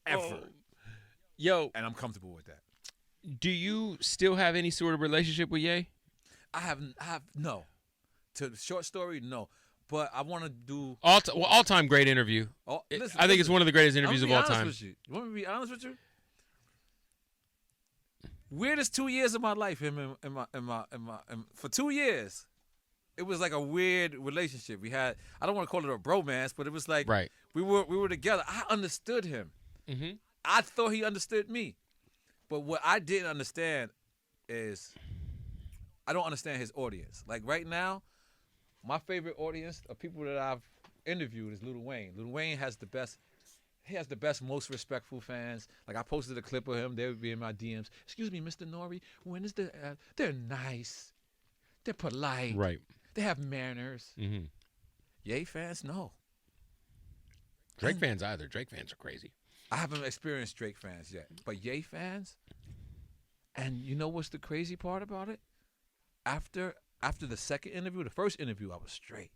ever. Yo, And I'm comfortable with that. do you still have any sort of relationship with Ye? I have no. To the short story, no. But I want to do. All time great interview. Oh, listen, I think it's one of the greatest I'm interviews gonna of be all honest time. with you. You want me to be honest with you? Weirdest 2 years of my life. Him for 2 years, it was like a weird relationship we had. I don't want to call it a bromance, but it was like Right. we were together. I understood him. Mm-hmm. I thought he understood me, but what I didn't understand is I don't understand his audience. Like right now, my favorite audience of people that I've interviewed is Lil Wayne. Lil Wayne has the best. He has the best, most respectful fans. Like I posted a clip of him. They would be in my DMs. Excuse me, Mr. N.O.R.E. When is the? They're nice. They're polite. Right. They have manners. Mm-hmm. Ye fans, no. Drake fans either. Drake fans are crazy. I haven't experienced Drake fans yet, but Ye fans. And you know what's the crazy part about it? After the second interview, the first interview I was straight.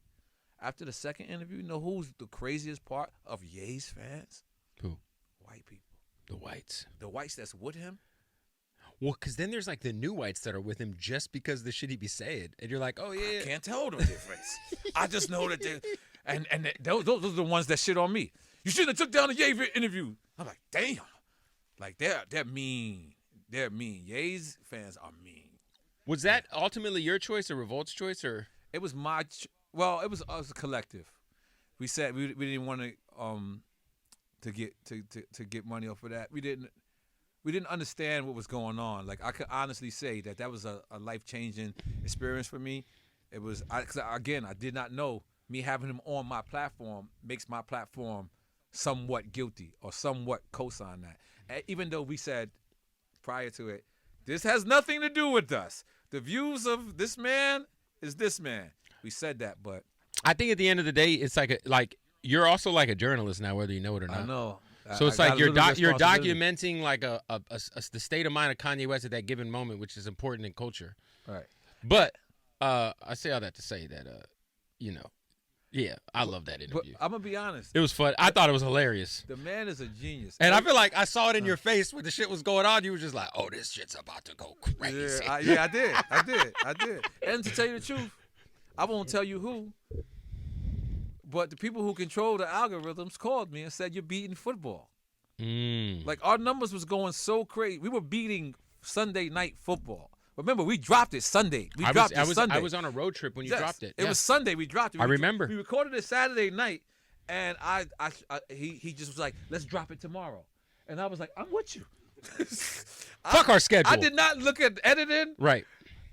After the second interview, you know who's the craziest part of Ye's fans? Who? White people. The whites. The whites that's with him. Well, because then there's like the new whites that are with him just because the shit he be saying, and you're like, oh yeah. I can't tell the difference. I just know that they and those are the ones that shit on me. You shouldn't have took down the Ye interview. I'm like, damn. Like they're mean. They're mean. Ye's fans are mean. Was that ultimately your choice or Revolt's choice, or? It was my well, it was us a collective. We said we didn't want to get money off of that. We didn't understand what was going on. Like I could honestly say that was a life-changing experience for me. It was cause I did not know me having him on my platform makes my platform somewhat guilty or somewhat co-sign that. And even though we said prior to it, this has nothing to do with us. The views of this man is this man. We said that, but I think at the end of the day, it's like you're also like a journalist now, whether you know it or not. I know. So it's I like got a you're little responsibility. documenting like the state of mind of Kanye West at that given moment, which is important in culture. Right. But I say all that to say that yeah, I love that But interview. I'm gonna be honest. It was fun. I thought it was hilarious. The man is a genius. And I feel like I saw it in your face when the shit was going on. You were just like, "Oh, this shit's about to go crazy." Yeah, I did. And to tell you the truth, I won't tell you who, but the people who control the algorithms called me and said you're beating football. Like our numbers was going so crazy. We were beating Sunday night football. Remember, we dropped it Sunday. Sunday. I was on a road trip when you dropped it. It was Sunday. We dropped it. I remember. We recorded it Saturday night, and he just was like, "Let's drop it tomorrow," and I was like, "I'm with you." Fuck our schedule. I did not look at editing. Right.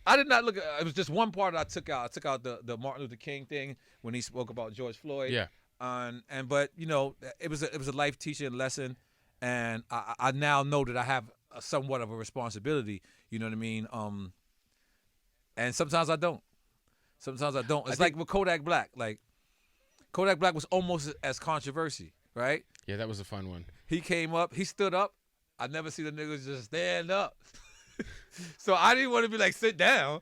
I did not look at. It was just one part I took out. I took out the Martin Luther King thing when he spoke about George Floyd. Yeah. But you know, it was a life teaching lesson, and I now know that I have somewhat of a responsibility. You know what I mean? And sometimes I don't. It's like with Kodak Black. Like Kodak Black was almost as controversy, right? Yeah, that was a fun one. He came up. He stood up. I never see the niggas just stand up. So I didn't want to be like, sit down.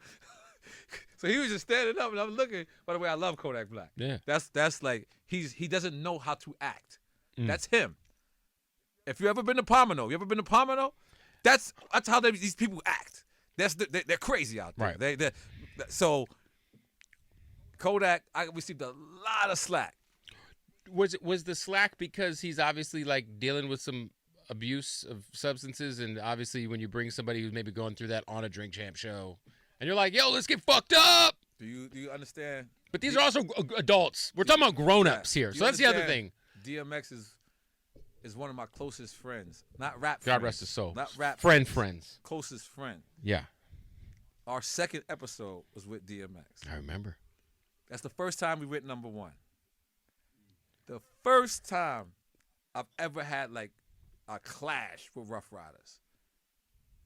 So he was just standing up, and I'm looking. By the way, I love Kodak Black. Yeah. That's like he doesn't know how to act. That's him. If you ever been to Pomino, that's how these people act. They're crazy out there. Right. So Kodak, I received a lot of slack. Was the slack because he's obviously like dealing with some abuse of substances, and obviously when you bring somebody who's maybe going through that on a Drink Champ show, and you're like, "Yo, let's get fucked up." Do you understand? But these are also adults. We're talking about grown-ups here, so that's the other thing. DMX is one of my closest friends, not rap. God friends, rest his soul. Not rap. Friends. Closest friend. Yeah, Our second episode was with DMX. I remember. That's the first time we went number one. The first time I've ever had like a clash with Rough Riders.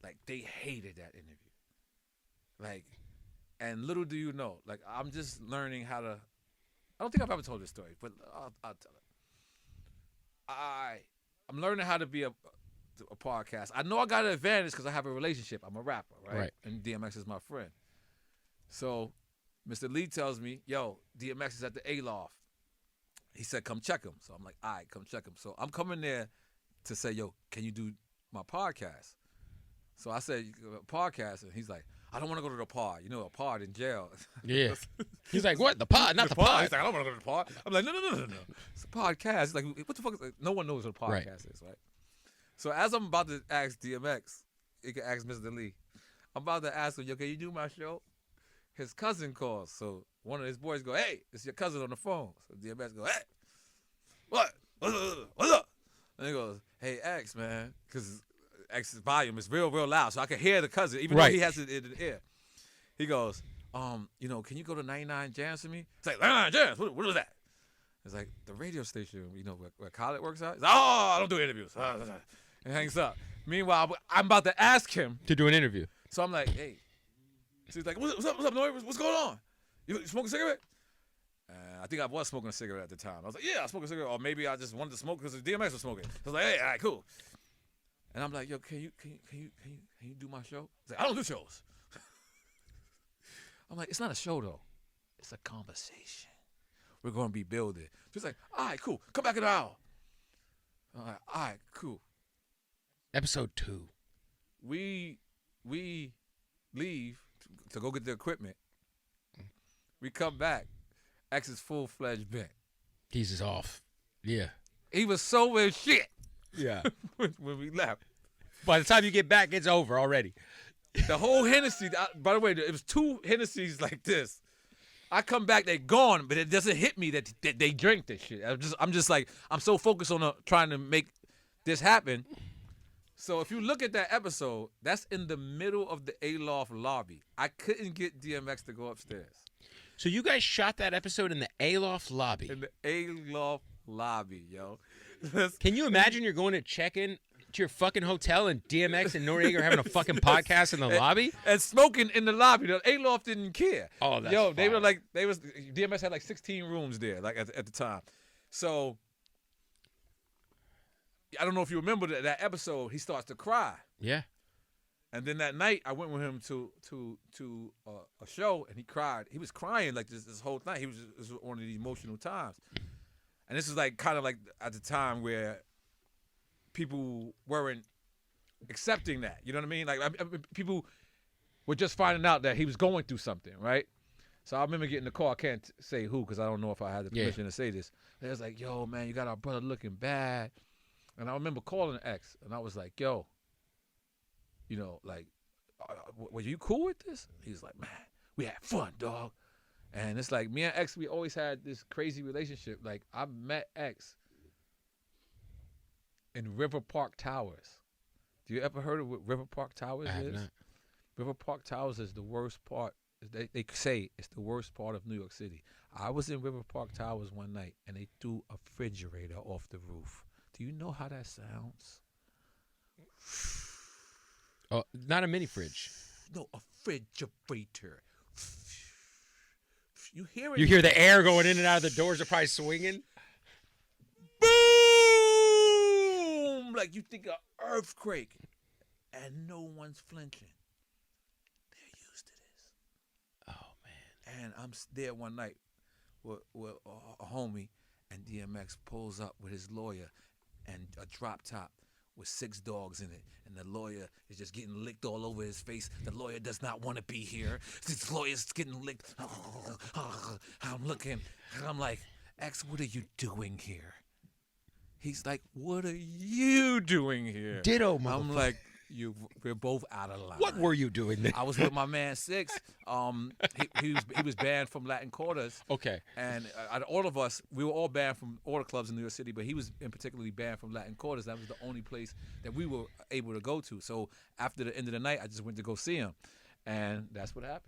Like they hated that interview. Like, and little do you know, like I'm just learning how to. I don't think I've ever told this story, but I'll tell it. I'm learning how to be a podcast. I know I got an advantage because I have a relationship. I'm a rapper, right? And DMX is my friend. So Mr. Lee tells me, yo, DMX is at the A-Loft. He said, come check him. So I'm like, all right, come check him. So I'm coming there to say, yo, can you do my podcast? So I said, podcast, and he's like, I don't want to go to the pod. You know, a pod in jail. Yeah. He's like, what? The pod, not the pod. He's like, I don't want to go to the pod. I'm like, no. It's a podcast. He's like, what the fuck is that? No one knows what a podcast Right. is, right? So as I'm about to ask DMX, you can ask Mr. Lee. I'm about to ask him, yo, can you do my show? His cousin calls. So one of his boys go, hey, it's your cousin on the phone. So DMX go, hey, what? What's up? And he goes, hey, X, man, because X's volume is real loud, so I can hear the cousin, even though he has it in the ear. He goes, you know, can you go to 99 Jams for me? It's like, 99 Jams? What was that? It's like the radio station, you know, where Khaled works out. He's like, oh, I don't do interviews. And hangs up. Meanwhile, I'm about to ask him to do an interview. So I'm like, hey. So he's like, what's up, N.O.R.E? What's going on? You smoking a cigarette? I think I was smoking a cigarette at the time. I was like, yeah, I smoke a cigarette. Or maybe I just wanted to smoke because DMX was smoking. I was like, hey, all right, cool. And I'm like, yo, can you do my show? He's like, I don't do shows. I'm like, it's not a show though. It's a conversation. We're gonna be building. So he's like, all right, cool. Come back in an hour. I'm like, all right, cool. Episode 2. We leave to go get the equipment. We come back. X is full-fledged bent. He's just off. Yeah. He was so in shit. Yeah. when we left. By the time you get back, it's over already. The whole Hennessy, by the way, it was 2 Hennessy's like this. I come back, they're gone, but it doesn't hit me that they drink this shit. I'm just like, I'm so focused on trying to make this happen. So if you look at that episode, that's in the middle of the Aloft lobby. I couldn't get DMX to go upstairs. So you guys shot that episode in the Aloft lobby. In the Aloft lobby, yo. Can you imagine you're going to check in to your fucking hotel and DMX and N.O.R.E. are having a fucking podcast in the lobby? And smoking in the lobby. The Aloft didn't care. Oh, that's Yo, they fire. were like, DMX had like 16 rooms there, like at the time. So I don't know if you remember that episode, he starts to cry. Yeah. And then that night, I went with him to a show, and he cried. He was crying like this whole night. It was one of the emotional times. And this is like kind of like at the time where people weren't accepting that. You know what I mean? Like people were just finding out that he was going through something, right? So I remember getting in the car. I can't say who because I don't know if I had the permission to say this. They was like, yo, man, you got our brother looking bad. And I remember calling X, and I was like, yo, you know, like, were you cool with this? He's like, man, we had fun, dog. And it's like, me and X, we always had this crazy relationship. Like, I met X in River Park Towers. Do you ever heard of what River Park Towers I have is? not. River Park Towers is the worst part. They say it's the worst part of New York City. I was in River Park Towers one night, and they threw a refrigerator off the roof. Do you know how that sounds? Oh, not a mini fridge. No, a refrigerator. You hear it? You hear the air going in and out of the doors are probably swinging. Boom! Like you think an earthquake, and no one's flinching. They're used to this. Oh, man. And I'm there one night with a homie, and DMX pulls up with his lawyer and a drop top with 6 dogs in it, and the lawyer is just getting licked all over his face. The lawyer does not want to be here. This lawyer's getting licked. I'm looking, and I'm like, X, what are you doing here? He's like, what are you doing here? Ditto, motherfucker. I'm like, we're both out of line. What were you doing there? I was with my man Six. He was banned from Latin Quarters. Okay. And out of all of us, we were all banned from all the clubs in New York City, but he was in particularly banned from Latin Quarters. That was the only place that we were able to go to. So after the end of the night, I just went to go see him, and that's what happened.